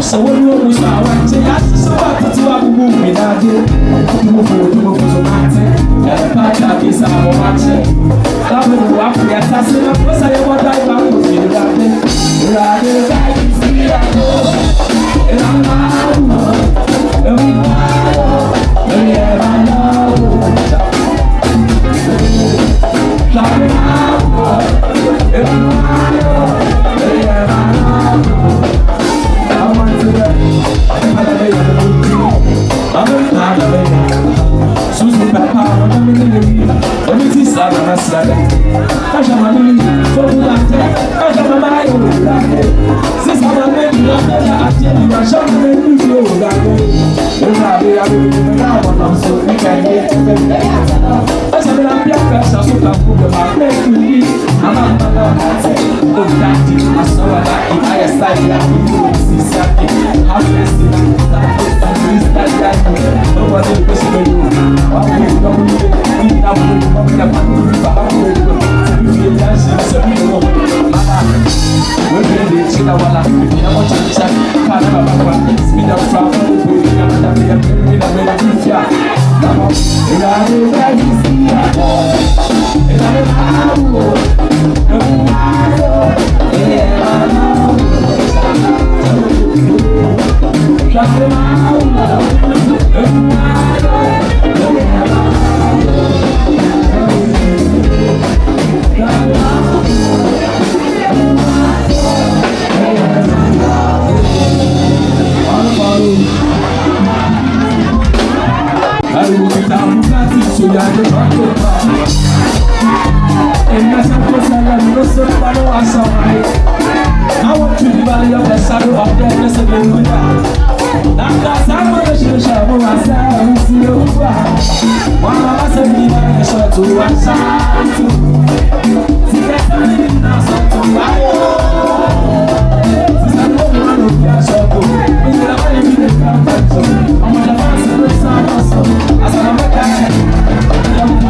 So when you almost are watching, I just about to have a movie now. Move for and the part of this I'm watching. That will go up here, that's it. Of course, I want to back with you. Rather than see that door, and I'm out. And we know, and we ever know. Loving out, and we know, and we ever know. Susu papa, I'm in the middle. Let me see Sarah Master. I shall have a for that. I shall have my own. Since I'm a baby, I tell you, I shall have a new that. I will now on so we can get to the I shall have a so put the market to me. I'm a oh, that is my soul. I started out to see something. How nobody is possible. I'm going to eat up with the family. You feel dancing, so you know. We're ready to the one. I want to check. Canada, speed up from I want to be valley of the shadow of death and the good. That's how much you shall move myself. One of us have been a shot to one side. See that time now, so to my own. Since I know one of your shop, we will have a minute. I'm going to answer the sound also. As I'm a guy, I'm going to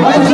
What's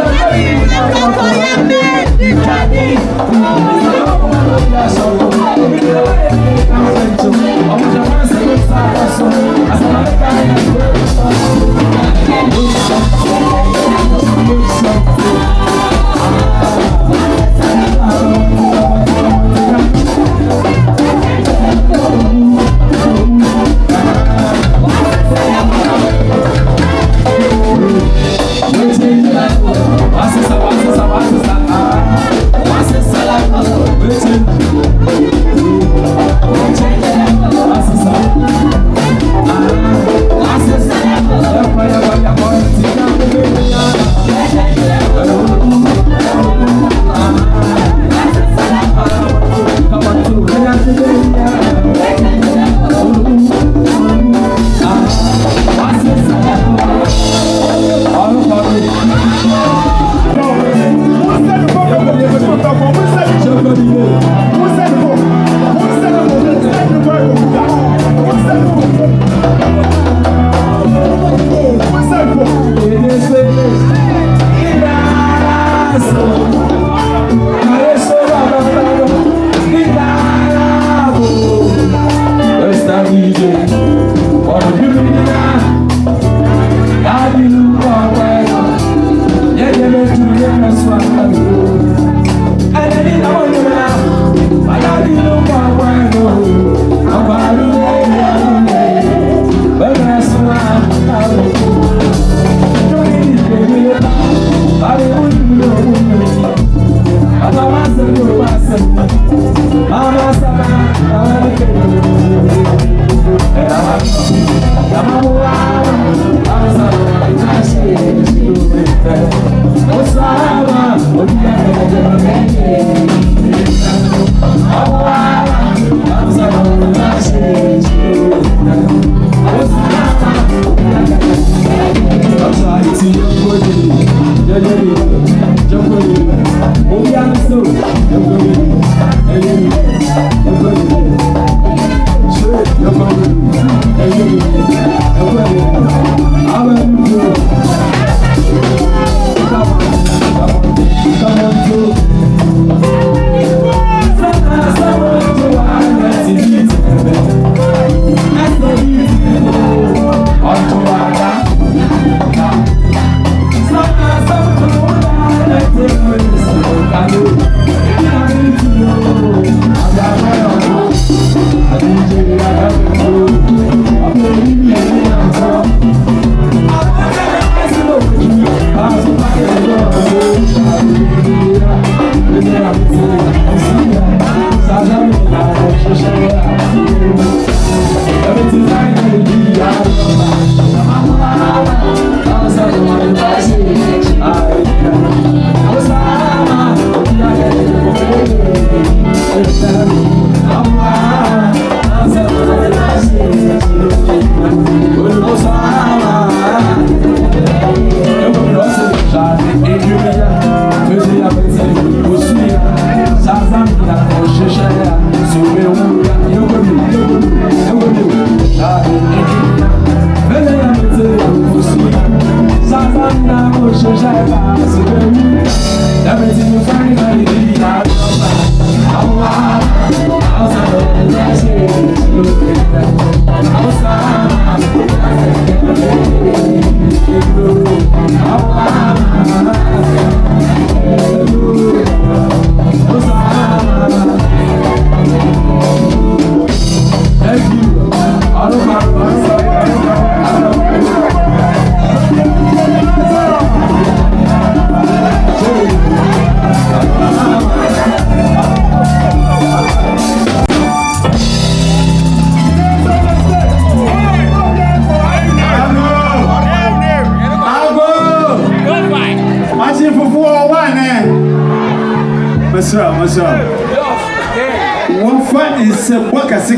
One fan is Wakasi.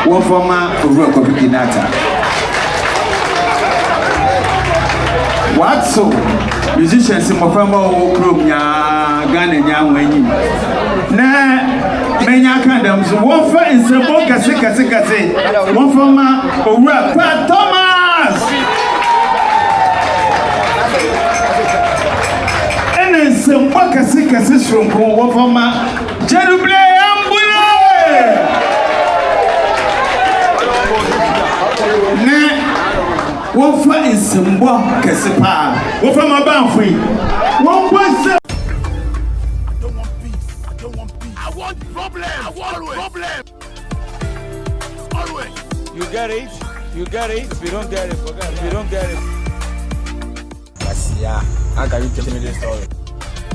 One for my rock of Pinata. What so? Musicians in Mofamo group ya Ghana ya wenyi. Na menya kandams. One fan is Wakasi. One for my rock. Thomas. Wakasi from Wafama Jeruble Ambule Ne Wafa is Simba Kasipa Wafama Banfree 1.7 I want problem Always You get it If you don't get it forget If you don't get it Yeah, I got you tell me this story